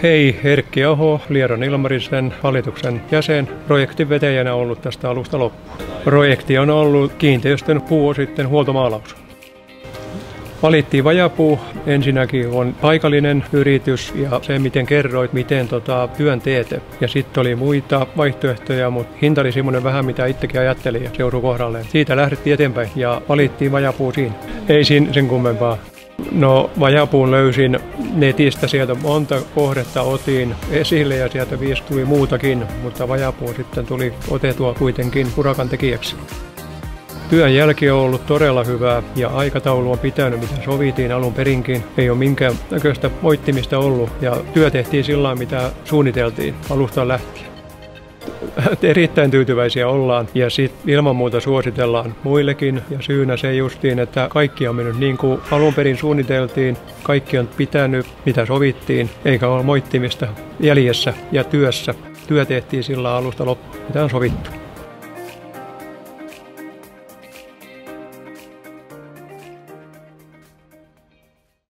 Hei, Erkki Aho, Liedon Ilmarisen hallituksen jäsen, projektin vetäjänä ollut tästä alusta loppuun. Projekti on ollut kiinteistön puuositten huoltomaalaus. Valittiin Vajapuu. Ensinnäkin on paikallinen yritys ja se, miten kerroit, miten työn teette. Ja sitten oli muita vaihtoehtoja, mutta hinta oli semmoinen vähän, mitä itsekin ajattelin ja seurui kohdalleen. Siitä lähdettiin eteenpäin ja valittiin Vajapuu siinä. Ei sen kummempaa. No, Vajapuun löysin netistä, sieltä monta kohdetta otin esille ja sieltä 5 tuli muutakin, mutta Vajapuu sitten tuli otetua kuitenkin urakan tekijäksi. Työn jälki on ollut todella hyvää ja aikataulu on pitänyt, mitä sovittiin alun perinkin. Ei ole minkään näköistä moittimista ollut ja työ tehtiin sillä mitä suunniteltiin alusta lähtien. Erittäin tyytyväisiä ollaan ja sitten ilman muuta suositellaan muillekin ja syynä se justiin, että kaikki on mennyt niin kuin alun perin suunniteltiin, kaikki on pitänyt mitä sovittiin eikä ole moittimista jäljessä ja työssä. Työ tehtiin sillä alusta loppuun, mitä on sovittu.